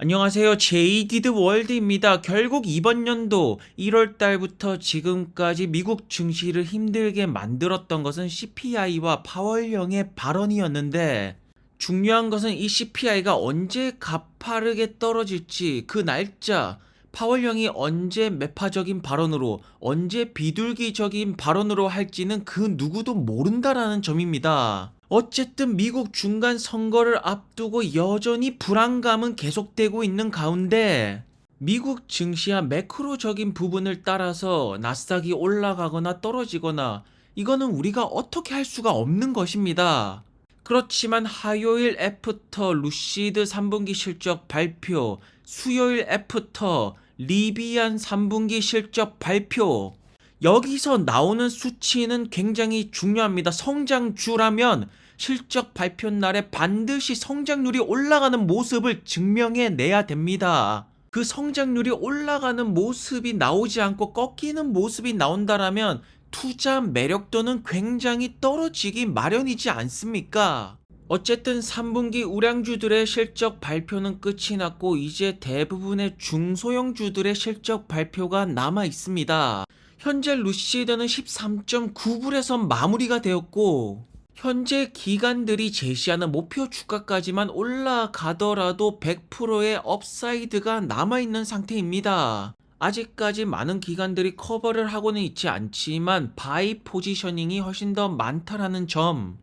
안녕하세요. 제이디드 월드입니다. 결국 이번 연도 1월 달부터 지금까지 미국 증시를 힘들게 만들었던 것은 CPI와 파월령의 발언이었는데, 중요한 것은 이 CPI가 언제 가파르게 떨어질지, 그 날짜, 파월령이 언제 매파적인 발언으로, 언제 비둘기적인 발언으로 할지는 그 누구도 모른다라는 점입니다. 어쨌든 미국 중간 선거를 앞두고 여전히 불안감은 계속되고 있는 가운데, 미국 증시와 매크로적인 부분을 따라서 나스닥이 올라가거나 떨어지거나, 이거는 우리가 어떻게 할 수가 없는 것입니다. 그렇지만 화요일 애프터 루시드 3분기 실적 발표, 수요일 애프터 리비안 3분기 실적 발표, 여기서 나오는 수치는 굉장히 중요합니다. 성장주라면 실적 발표 날에 반드시 성장률이 올라가는 모습을 증명해내야 됩니다. 그 성장률이 올라가는 모습이 나오지 않고 꺾이는 모습이 나온다라면 투자 매력도는 굉장히 떨어지기 마련이지 않습니까? 어쨌든 3분기 우량주들의 실적 발표는 끝이 났고, 이제 대부분의 중소형주들의 실적 발표가 남아 있습니다. 현재 루시드는 13.9불에서 마무리가 되었고, 현재 기관들이 제시하는 목표 주가까지만 올라가더라도 100%의 업사이드가 남아있는 상태입니다. 아직까지 많은 기관들이 커버를 하고는 있지 않지만 바이 포지셔닝이 훨씬 더 많다라는 점.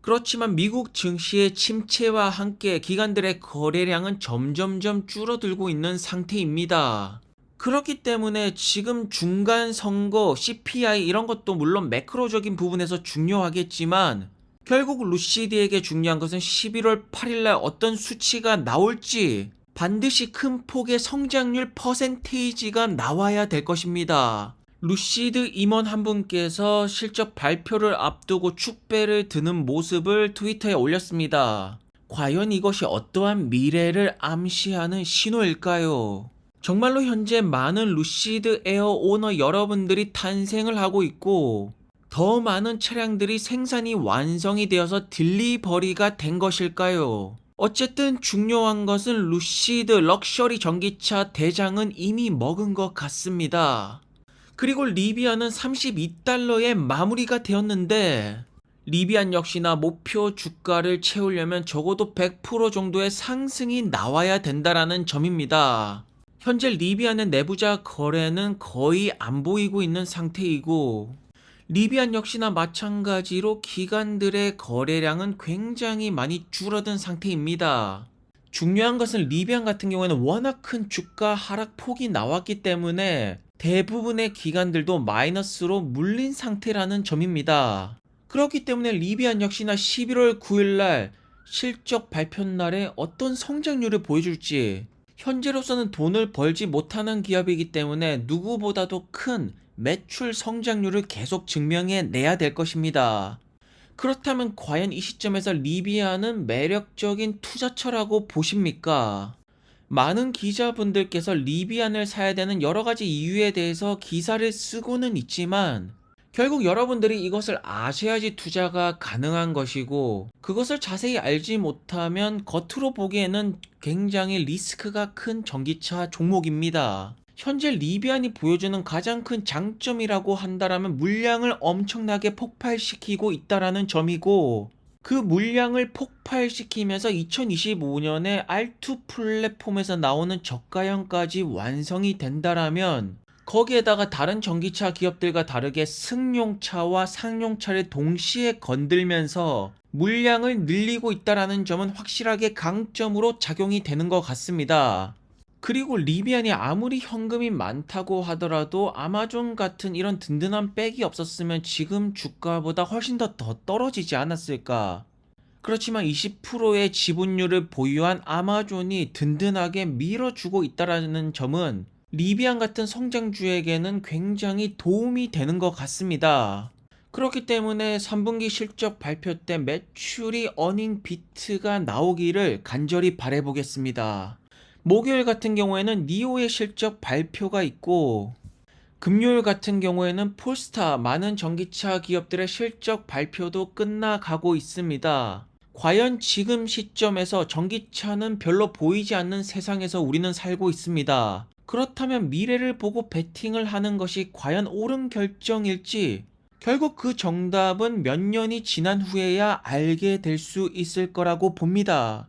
그렇지만 미국 증시의 침체와 함께 기관들의 거래량은 점점점 줄어들고 있는 상태입니다. 그렇기 때문에 지금 중간 선거, CPI 이런 것도 물론 매크로적인 부분에서 중요하겠지만, 결국 루시드에게 중요한 것은 11월 8일날 어떤 수치가 나올지 반드시 큰 폭의 성장률 퍼센테이지가 나와야 될 것입니다. 루시드 임원 한 분께서 실적 발표를 앞두고 축배를 드는 모습을 트위터에 올렸습니다. 과연 이것이 어떠한 미래를 암시하는 신호일까요? 정말로 현재 많은 루시드 에어 오너 여러분들이 탄생을 하고 있고, 더 많은 차량들이 생산이 완성이 되어서 딜리버리가 된 것일까요? 어쨌든 중요한 것은 루시드 럭셔리 전기차 대장은 이미 먹은 것 같습니다. 그리고 리비안은 32달러에 마무리가 되었는데, 리비안 역시나 목표 주가를 채우려면 적어도 100% 정도의 상승이 나와야 된다라는 점입니다. 현재 리비안의 내부자 거래는 거의 안 보이고 있는 상태이고, 리비안 역시나 마찬가지로 기관들의 거래량은 굉장히 많이 줄어든 상태입니다. 중요한 것은 리비안 같은 경우에는 워낙 큰 주가 하락폭이 나왔기 때문에 대부분의 기관들도 마이너스로 물린 상태라는 점입니다. 그렇기 때문에 리비안 역시나 11월 9일날 실적 발표 날에 어떤 성장률을 보여줄지, 현재로서는 돈을 벌지 못하는 기업이기 때문에 누구보다도 큰 매출 성장률을 계속 증명해 내야 될 것입니다. 그렇다면 과연 이 시점에서 리비안은 매력적인 투자처라고 보십니까? 많은 기자분들께서 리비안을 사야 되는 여러 가지 이유에 대해서 기사를 쓰고는 있지만, 결국 여러분들이 이것을 아셔야지 투자가 가능한 것이고, 그것을 자세히 알지 못하면 겉으로 보기에는 굉장히 리스크가 큰 전기차 종목입니다. 현재 리비안이 보여주는 가장 큰 장점이라고 한다면 물량을 엄청나게 폭발시키고 있다라는 점이고, 그 물량을 폭발시키면서 2025년에 R2 플랫폼에서 나오는 저가형까지 완성이 된다라면, 거기에다가 다른 전기차 기업들과 다르게 승용차와 상용차를 동시에 건들면서 물량을 늘리고 있다라는 점은 확실하게 강점으로 작용이 되는 것 같습니다. 그리고 리비안이 아무리 현금이 많다고 하더라도 아마존 같은 이런 든든한 백이 없었으면 지금 주가보다 훨씬 더 떨어지지 않았을까. 그렇지만 20%의 지분율을 보유한 아마존이 든든하게 밀어주고 있다는 점은 리비안 같은 성장주에게는 굉장히 도움이 되는 것 같습니다. 그렇기 때문에 3분기 실적 발표 때 매출이 어닝 비트가 나오기를 간절히 바라보겠습니다. 목요일 같은 경우에는 니오의 실적 발표가 있고, 금요일 같은 경우에는 폴스타, 많은 전기차 기업들의 실적 발표도 끝나가고 있습니다. 과연 지금 시점에서 전기차는 별로 보이지 않는 세상에서 우리는 살고 있습니다. 그렇다면 미래를 보고 베팅을 하는 것이 과연 옳은 결정일지, 결국 그 정답은 몇 년이 지난 후에야 알게 될 수 있을 거라고 봅니다.